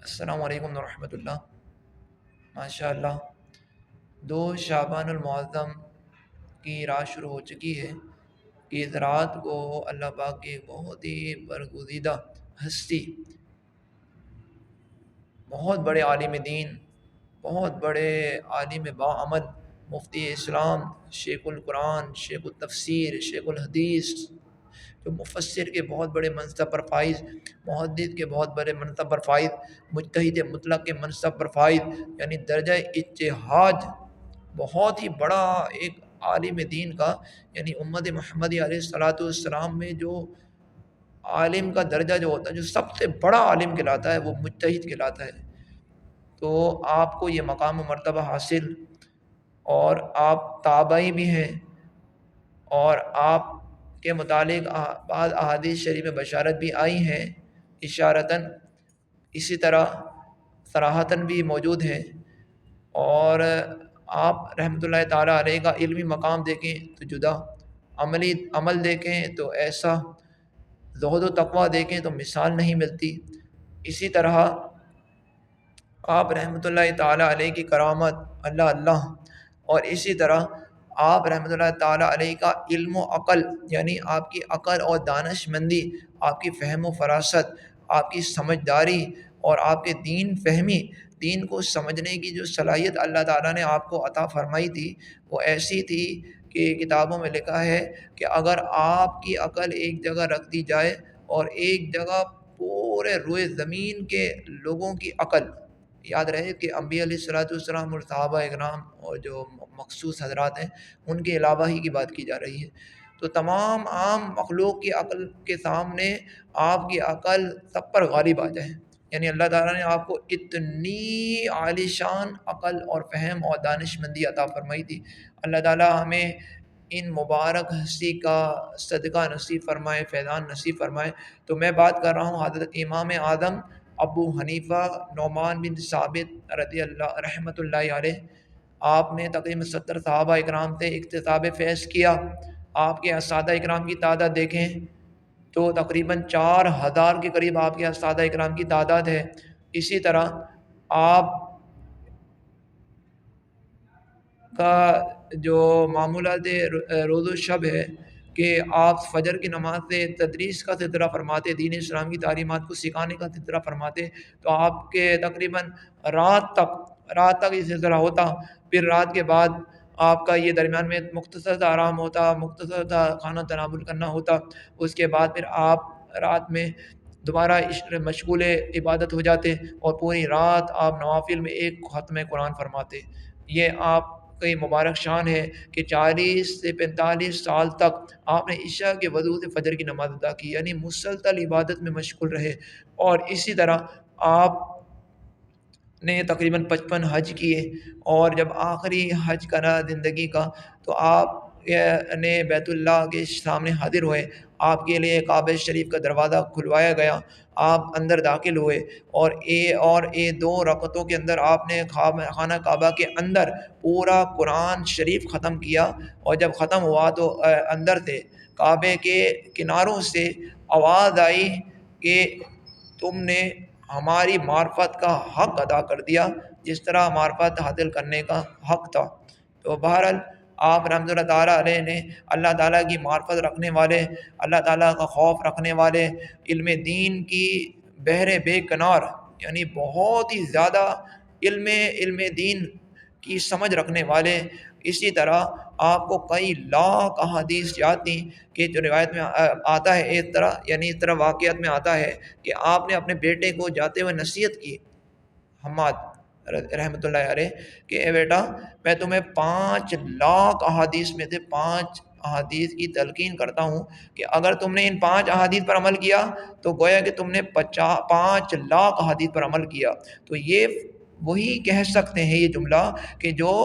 السلام علیکم ورحمۃ اللہ۔ ماشاء اللہ، 2 شعبان المعظم کی رات شروع ہو چکی ہے کہ اس رات کو اللہ پاک کی ایک بہت ہی برگزیدہ ہستی، بہت بڑے عالم دین، بہت بڑے عالم باعمل، مفتی اسلام، شیخ القرآن، شیخ التفسیر، شیخ الحدیث، جو مفسر کے بہت بڑے منصب پر فائز، محدث کے بہت بڑے منصب پر فائز، مجتہد مطلق کے منصب پر فائز، یعنی درجہ اجتہاد بہت ہی بڑا ایک عالم دین کا، یعنی امت محمدی علیہ الصلاۃ والسلام میں جو عالم کا درجہ جو ہوتا ہے، جو سب سے بڑا عالم کہلاتا ہے، وہ مجتہد کہلاتا ہے۔ تو آپ کو یہ مقام و مرتبہ حاصل، اور آپ تابعی بھی ہیں، اور آپ کے متعلق بعض احادیث شریف میں بشارت بھی آئی ہیں اشارتاً، اسی طرح صراحتاً بھی موجود ہیں۔ اور آپ رحمۃ اللہ تعالیٰ علیہ کا علمی مقام دیکھیں تو جدا، عملی عمل دیکھیں تو ایسا، زہد و تقویٰ دیکھیں تو مثال نہیں ملتی۔ اسی طرح آپ رحمۃ اللہ تعالیٰ علیہ کی کرامت اللہ اللہ، اور اسی طرح آپ رحمۃ اللہ تعالیٰ علیہ کا علم و عقل، یعنی آپ کی عقل اور دانش مندی، آپ کی فہم و فراست، آپ کی سمجھداری، اور آپ کے دین فہمی، دین کو سمجھنے کی جو صلاحیت اللہ تعالیٰ نے آپ کو عطا فرمائی تھی، وہ ایسی تھی کہ کتابوں میں لکھا ہے کہ اگر آپ کی عقل ایک جگہ رکھ دی جائے اور ایک جگہ پورے روئے زمین کے لوگوں کی عقل، یاد رہے کہ انبیاء علیہ الصلوۃ والسلام اور صحابہ اکرام اور جو مخصوص حضرات ہیں ان کے علاوہ ہی کی بات کی جا رہی ہے، تو تمام عام مخلوق کی عقل کے سامنے آپ کی عقل سب پر غالب آ جائے، یعنی اللہ تعالیٰ نے آپ کو اتنی عالی شان عقل اور فہم اور دانش مندی عطا فرمائی تھی۔ اللہ تعالیٰ ہمیں ان مبارک ہستی کا صدقہ نصیب فرمائے، فیضان نصیب فرمائے۔ تو میں بات کر رہا ہوں حضرت امام اعظم ابو حنیفہ نعمان بن ثابت رضی اللہ رحمۃ اللہ علیہ۔ آپ نے تقریباً 70 صحابہ اکرام سے اکتساب فیض کیا۔ آپ کے اساتذہ اکرام کی تعداد دیکھیں تو تقریباً 4000 کے قریب آپ کے اساتذہ اکرام کی تعداد ہے۔ اسی طرح آپ کا جو معمولات روز و شب ہے کہ آپ فجر کی نماز سے تدریس کا سلسلہ فرماتے، دین اسلام کی تعلیمات کو سکھانے کا سلسلہ فرماتے، تو آپ کے تقریباً رات تک یہ سلسلہ ہوتا، پھر رات کے بعد آپ کا یہ درمیان میں مختصر سا آرام ہوتا، مختصر سا کھانا تناول کرنا ہوتا، اس کے بعد پھر آپ رات میں دوبارہ مشغول عبادت ہو جاتے، اور پوری رات آپ نوافل میں ایک ختم قرآن فرماتے۔ یہ آپ کی مبارک شان ہے کہ 40 سے 45 سال تک آپ نے عشاء کے وضو سے فجر کی نماز ادا کی، یعنی مسلسل عبادت میں مشغول رہے۔ اور اسی طرح آپ نے تقریباً 55 حج کیے، اور جب آخری حج کرا زندگی کا تو آپ نے بیت اللہ کے سامنے حاضر ہوئے، آپ کے لیے کعبہ شریف کا دروازہ کھلوایا گیا، آپ اندر داخل ہوئے، اور 2 رکعتوں کے اندر آپ نے خانہ کعبہ کے اندر پورا قرآن شریف ختم کیا، اور جب ختم ہوا تو اندر سے کعبے کے کناروں سے آواز آئی کہ تم نے ہماری معرفت کا حق ادا کر دیا، جس طرح معرفت حاصل کرنے کا حق تھا۔ تو بہرحال آپ رحمۃ اللہ تعالیٰ علیہ نے اللہ تعالیٰ کی معرفت رکھنے والے، اللہ تعالیٰ کا خوف رکھنے والے، علم دین کی بحر بے کنار، یعنی بہت ہی زیادہ علم دین کی سمجھ رکھنے والے۔ اسی طرح آپ کو کئی لاکھ احادیث یاد تھیں کہ جو روایت میں آتا ہے اس طرح واقعات میں آتا ہے کہ آپ نے اپنے بیٹے کو جاتے ہوئے نصیحت کی، حماد رحمۃ اللہ علیہ، کہ اے بیٹا میں تمہیں 5 لاکھ احادیث میں سے 5 احادیث کی تلقین کرتا ہوں کہ اگر تم نے ان 5 احادیث پر عمل کیا تو گویا کہ تم نے 5 لاکھ احادیث پر عمل کیا۔ تو یہ وہی کہہ سکتے ہیں یہ جملہ کہ جو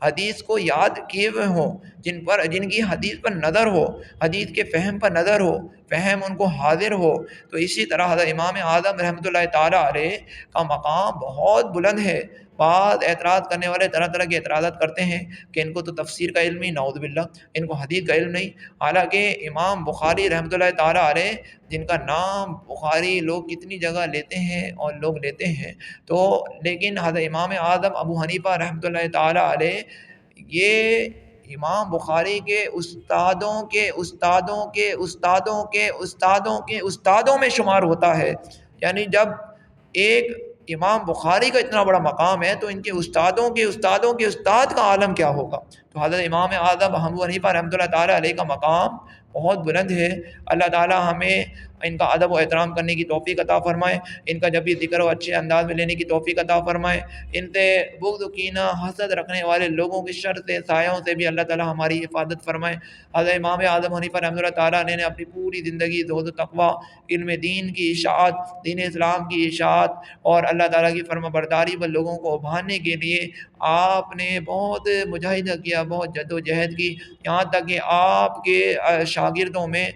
حدیث کو یاد کیے ہوئے ہوں، جن کی حدیث پر نظر ہو، حدیث کے فہم پر نظر ہو، فہم ان کو حاضر ہو۔ تو اسی طرح حضرت امام اعظم رحمۃ اللہ تعالیٰ علیہ کا مقام بہت بلند ہے۔ بعض اعتراض کرنے والے طرح طرح کے اعتراضات کرتے ہیں کہ ان کو تو تفسیر کا علم ہی، نعوذ باللہ، ان کو حدیث کا علم نہیں۔ حالانکہ امام بخاری رحمۃ اللہ تعالیٰ علیہ، جن کا نام بخاری لوگ کتنی جگہ لیتے ہیں اور لوگ لیتے ہیں، تو لیکن حضرت امام اعظم ابو حنیفہ رحمۃ اللہ تعالیٰ علیہ یہ امام بخاری کے استادوں کے استادوں کے استادوں کے استادوں کے استادوں میں شمار ہوتا ہے۔ یعنی جب ایک امام بخاری کا اتنا بڑا مقام ہے تو ان کے استادوں کے استادوں کے استاد کا عالم کیا ہوگا۔ تو حضرت امام اعظم ابو حنیفہ رحمۃ اللہ تعالیٰ علیہ کا مقام بہت بلند ہے۔ اللہ تعالیٰ ہمیں ان کا ادب و احترام کرنے کی توفیق عطا فرمائے، ان کا جب بھی ذکر ہو اچھے انداز میں لینے کی توفیق عطا فرمائے۔ ان سے بغض و کینہ حسد رکھنے والے لوگوں کی شر سے، سایوں سے بھی اللہ تعالیٰ ہماری حفاظت فرمائے۔ حضرت امام اعظم حنیفہ رحمۃ اللہ تعالیٰ نے اپنی پوری زندگی زہد و تقویٰ، علم دین کی اشاعت، دین اسلام کی اشاعت اور اللہ تعالیٰ کی فرما برداری پر لوگوں کو ابھارنے کے لیے آپ نے بہت مجاہدہ کیا، بہت جد و جہد کی، یہاں تک کہ آپ کے شاگردوں میں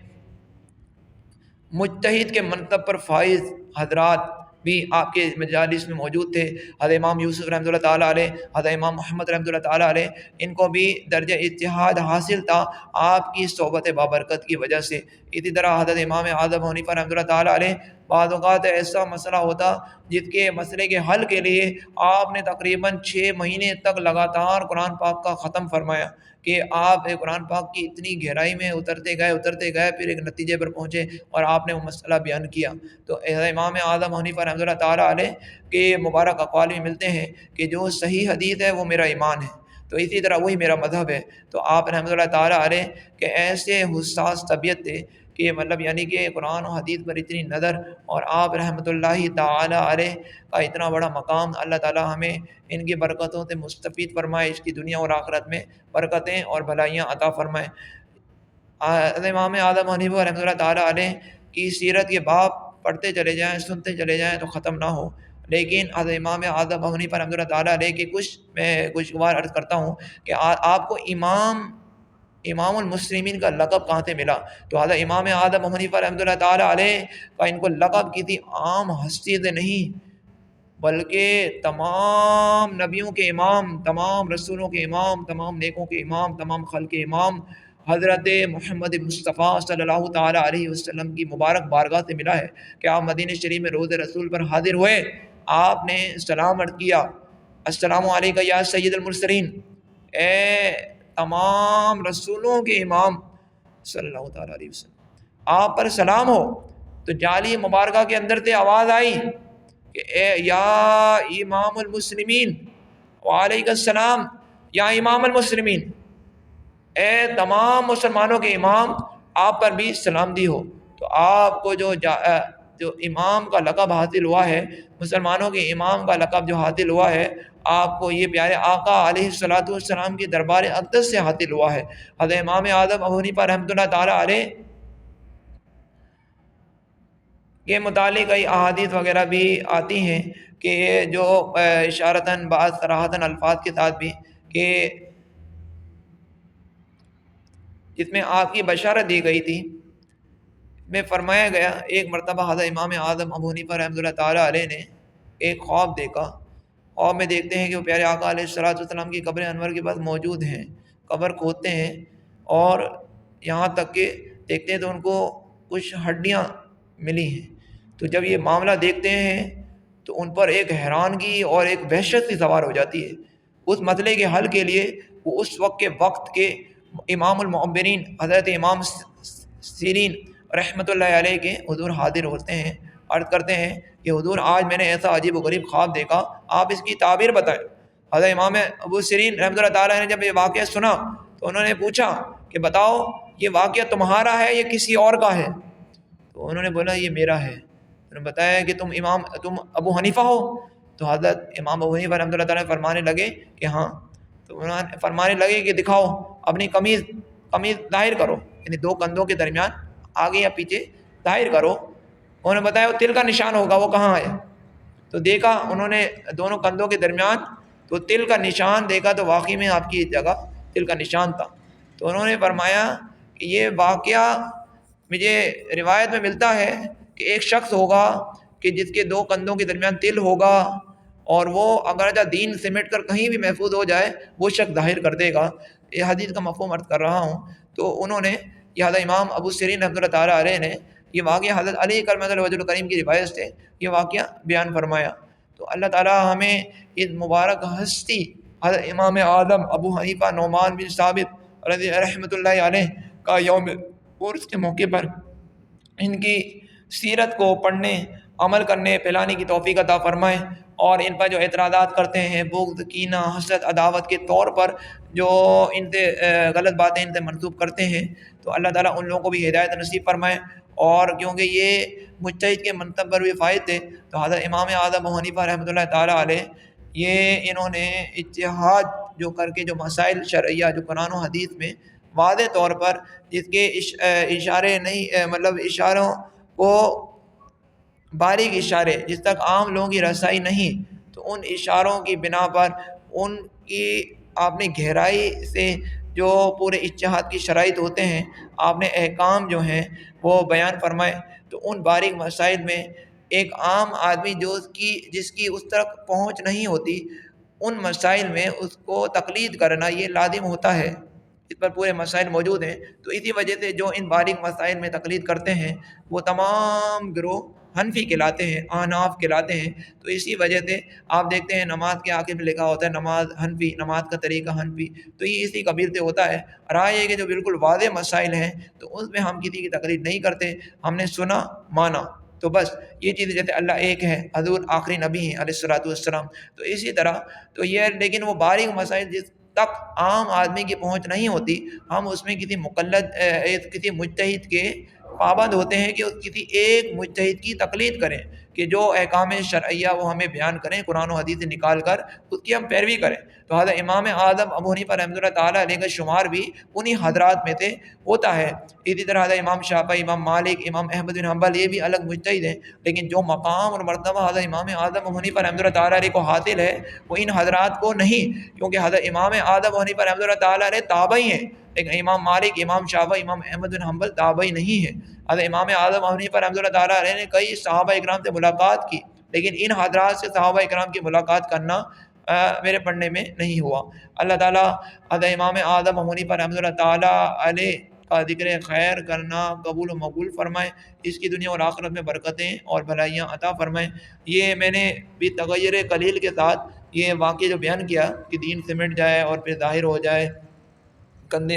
مجتہد کے منصب پر فائز حضرات بھی آپ کے مجالس میں موجود تھے۔ حضرت امام یوسف رحمۃ اللہ تعالیٰ علیہ، حضرت امام محمد رحمۃ اللہ تعالیٰ علیہ، ان کو بھی درجہ اجتہاد حاصل تھا آپ کی صحبت بابرکت کی وجہ سے۔ اسی طرح حضرت امام اعظم حنیفہ رحمۃ اللہ تعالیٰ علیہ، بعض اوقات ایسا مسئلہ ہوتا جس کے مسئلے کے حل کے لیے آپ نے تقریباً 6 مہینے تک لگاتار قرآن پاک کا ختم فرمایا، کہ آپ قرآن پاک کی اتنی گہرائی میں اترتے گئے پھر ایک نتیجے پر پہنچے اور آپ نے وہ مسئلہ بیان کیا۔ تو امام اعظم حنیفہ رحمۃ اللہ تعالیٰ علیہ کے مبارک اقوال میں ملتے ہیں کہ جو صحیح حدیث ہے وہ میرا ایمان ہے، تو اسی طرح وہی میرا مذہب ہے۔ تو آپ رحمۃ اللہ تعالیٰ علیہ کے ایسے حساس طبیعت تھے کہ مطلب یعنی کہ قرآن و حدیث پر اتنی نظر، اور آپ رحمۃ اللہ تعالیٰ علیہ کا اتنا بڑا مقام، اللہ تعالیٰ ہمیں ان کی برکتوں سے مستفید فرمائے، اس کی دنیا اور آخرت میں برکتیں اور بھلائیاں عطا فرمائے۔ امام اعظم حنیفہ رحمۃ اللہ تعالیٰ علیہ کی سیرت کے باب پڑھتے چلے جائیں، سنتے چلے جائیں تو ختم نہ ہو، لیکن حضرت امام اعظم حنیفہ رحمۃ اللہ تعالیٰ علیہ کی میں کچھ بار عرض کرتا ہوں کہ آپ کو امام المسلمین کا لقب کہاں سے ملا؟ تو حضرت امام اعظم حنیفہ رحمۃ اللہ تعالیٰ علیہ کا ان کو لقب کسی عام ہستی سے نہیں، بلکہ تمام نبیوں کے امام، تمام رسولوں کے امام، تمام نیکوں کے امام، تمام خلق کے امام حضرت محمد مصطفیٰ صلی اللہ تعالیٰ علیہ وسلم کی مبارک بارگاہ سے ملا ہے کہ آپ مدینہ شریف میں روز رسول پر حاضر ہوئے، آپ نے سلام عرض کیا، السلام علیکم یا سید المرسلین، اے تمام رسولوں کے امام صلی اللہ تعالیٰ علیہ وسلم، آپ پر سلام ہو۔ تو جالی مبارکہ کے اندر سے آواز آئی کہ اے یا امام المسلمین، وعلیکم السلام یا امام المسلمین، اے تمام مسلمانوں کے امام، آپ پر بھی سلامتی ہو۔ تو آپ کو جو امام کا لقب حاصل ہوا ہے، مسلمانوں کے امام کا لقب جو حاصل ہوا ہے، آپ کو یہ پیارے آقا علیہ الصلوۃ والسلام کے دربار اقدس سے حاصل ہوا ہے۔ حضرت امام اعظم ابو حنیفہ رحمۃ اللہ تعالیٰ علیہ کے متعلق کئی احادیث وغیرہ بھی آتی ہیں کہ جو اشارتاً بعض صراحتاً الفاظ کے ساتھ بھی، کہ جس میں آپ کی بشارت دی گئی تھی، میں فرمایا گیا ایک مرتبہ حضرت امام اعظم ابو حنیفہ رحمۃ اللہ تعالیٰ علیہ نے ایک خواب دیکھا۔ خواب میں دیکھتے ہیں کہ وہ پیارے آقا علیہ الصلوۃ والسلام کی قبر انور کے پاس موجود ہیں، قبر کھودتے ہیں اور یہاں تک کہ دیکھتے ہیں تو ان کو کچھ ہڈیاں ملی ہیں۔ تو جب یہ معاملہ دیکھتے ہیں تو ان پر ایک حیرانگی اور ایک وحشت سی سوار ہو جاتی ہے۔ اس مسئلے کے حل کے لیے وہ اس وقت کے امام المعبرین حضرت امام سیرین رحمۃ اللہ علیہ کے حضور حاضر ہوتے ہیں، عرض کرتے ہیں کہ حضور آج میں نے ایسا عجیب و غریب خواب دیکھا، آپ اس کی تعبیر بتائیں۔ حضرت امام ابو سیرین رحمۃ اللہ تعالیٰ نے جب یہ واقعہ سنا تو انہوں نے پوچھا کہ بتاؤ یہ واقعہ تمہارا ہے یا کسی اور کا ہے؟ تو انہوں نے بولا یہ میرا ہے۔ انہوں نے بتایا کہ تم ابو حنیفہ ہو؟ تو حضرت امام ابو حنیفہ رحمۃ اللہ تعالیٰ فرمانے لگے کہ ہاں۔ تو انہوں نے فرمانے لگے کہ دکھاؤ اپنی قمیض ظاہر کرو، یعنی 2 کندھوں کے درمیان آگے یا پیچھے ظاہر کرو۔ انہوں نے بتایا وہ تل کا نشان ہوگا، وہ کہاں ہے؟ تو دیکھا انہوں نے دونوں کندھوں کے درمیان، تو تل کا نشان دیکھا تو واقعی میں آپ کی جگہ تل کا نشان تھا۔ تو انہوں نے فرمایا کہ یہ واقعہ مجھے روایت میں ملتا ہے کہ ایک شخص ہوگا کہ جس کے دو کندھوں کے درمیان تل ہوگا، اور وہ اگرچہ دین سمیٹ کر کہیں بھی محفوظ ہو جائے وہ شخص ظاہر کر دے گا۔ یہ حدیث کا مفہوم عرض کر رہا ہوں۔ تو انہوں نے یہ حضرت امام ابو سیرین رحمۃ اللہ تعالیٰ علیہ نے یہ واقعہ حضرت علی کرمۃ اللہ وجہ الکریم کی روایت سے یہ واقعہ بیان فرمایا۔ تو اللہ تعالیٰ ہمیں اس مبارک ہستی حضرت امام اعظم ابو حنیفہ نعمان بن ثابت رضی رحمۃ اللہ علیہ کا یوم عرس کے موقع پر ان کی سیرت کو پڑھنے، عمل کرنے، پھیلانے کی توفیق عطا فرمائے، اور ان پر جو اعتراضات کرتے ہیں، بغض، کینہ، حسد، عداوت کے طور پر جو ان سے غلط باتیں ان سے منسوب کرتے ہیں، تو اللہ تعالیٰ ان لوگوں کو بھی ہدایت نصیب فرمائے۔ اور کیونکہ یہ مجتہد کے منصب پر بھی فائز تھے، تو حضرت امام اعظم ابو حنیفہ رحمۃ اللہ تعالیٰ علیہ یہ انہوں نے اجتہاد جو کر کے جو مسائل شرعیہ جو قرآن و حدیث میں واضح طور پر جس کے اشارے نہیں مطلب اشاروں کو باریک اشارے جس تک عام لوگوں کی رسائی نہیں، تو ان اشاروں کی بنا پر ان کی آپ نے گہرائی سے جو پورے اجتہاد کی شرائط ہوتے ہیں، آپ نے احکام جو ہیں وہ بیان فرمائے۔ تو ان باریک مسائل میں ایک عام آدمی جس کی اس تک پہنچ نہیں ہوتی، ان مسائل میں اس کو تقلید کرنا یہ لازم ہوتا ہے۔ اس پر پورے مسائل موجود ہیں، تو اسی وجہ سے جو ان باریک مسائل میں تقلید کرتے ہیں وہ تمام گروہ حنفی کہلاتے ہیں، احناف کہلاتے ہیں۔ تو اسی وجہ سے آپ دیکھتے ہیں نماز کے آخر میں لکھا ہوتا ہے نماز حنفی، نماز کا طریقہ حنفی، تو یہ اسی قبیل سے ہوتا ہے۔ رائے یہ کہ جو بالکل واضح مسائل ہیں تو اس میں ہم کسی کی تقلید نہیں کرتے، ہم نے سنا مانا تو بس۔ یہ چیز جیسے اللہ ایک ہے، حضور آخری نبی ہیں علیہ الصلوۃ والسلام، تو اسی طرح تو یہ لیکن وہ باریک مسائل جس تک عام آدمی کی پہنچ نہیں ہوتی، ہم اس میں کسی مقلد کسی مجتہد کے پابند ہوتے ہیں کہ کسی ایک مجتہد کی تقلید کریں کہ جو احکام شرعیہ وہ ہمیں بیان کریں قرآن و حدیث سے نکال کر اس کی ہم پیروی کریں۔ تو حضرت امام اعظم ابو حنیفہ رحمۃ اللہ تعالیٰ علیہ کا شمار بھی انہی حضرات میں سے ہوتا ہے۔ اسی طرح حضرت امام شافعی، امام مالک، امام احمد بن حنبل یہ بھی الگ مجتہد ہیں، لیکن جو مقام اور مرتبہ حضرت امام اعظم ابو حنیفہ رحمۃ اللہ تعالیٰ علیہ کو حاصل ہے وہ ان حضرات کو نہیں، کیونکہ حضرت امام اعظم ابو حنیفہ رحمۃ اللہ تعالیٰ علیہ تابعی ہیں، لیکن امام مالک، امام شافعی، امام احمد بن حنبل تابعی نہیں ہیں۔ حضرت امام اعظم ابو حنیفہ رحمۃ اللہ تعالیٰ علیہ نے کئی صحابہ اکرام سے ملاقات کی، لیکن ان حضرات سے صحابہ اکرام کی ملاقات کرنا میرے پڑھنے میں نہیں ہوا۔ اللہ تعالیٰ حضرت امام اعظم ابو حنیفہ رحمۃ اللہ تعالیٰ علیہ کا ذکر خیر کرنا قبول و مقبول فرمائے، اس کی دنیا اور آخرت میں برکتیں اور بھلائیاں عطا فرمائے۔ یہ میں نے بھی تغیر قلیل کے ساتھ یہ واقعہ جو بیان کیا کہ دین سمٹ جائے اور پھر ظاہر ہو جائے،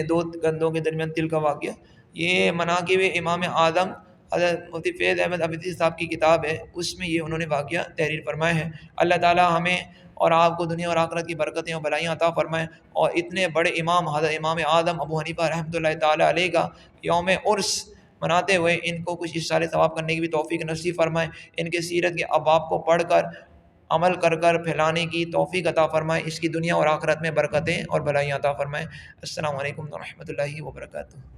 دو کندھوں کے درمیان تل کا واقعہ، یہ مناقب امام اعظم حضرت مفتی فیض احمد عبدی صاحب کی کتاب ہے، اس میں یہ انہوں نے واقعہ تحریر فرمائے ہیں۔ اللہ تعالیٰ ہمیں اور آپ کو دنیا اور آخرت کی برکتیں اور بھلائیاں عطا فرمائیں، اور اتنے بڑے امام حضرت امام اعظم ابو حنیفہ رحمۃ اللہ تعالیٰ علیہ کا یوم عرس مناتے ہوئے ان کو کچھ اشارے ثواب کرنے کی بھی توفیق نصیب فرمائیں، ان کے سیرت کے ابواب کو پڑھ کر عمل کر پھیلانے کی توفیق عطا فرمائے، اس کی دنیا اور آخرت میں برکتیں اور بھلائیاں عطا فرمائیں۔ السلام علیکم ورحمۃ اللہ وبرکاتہ۔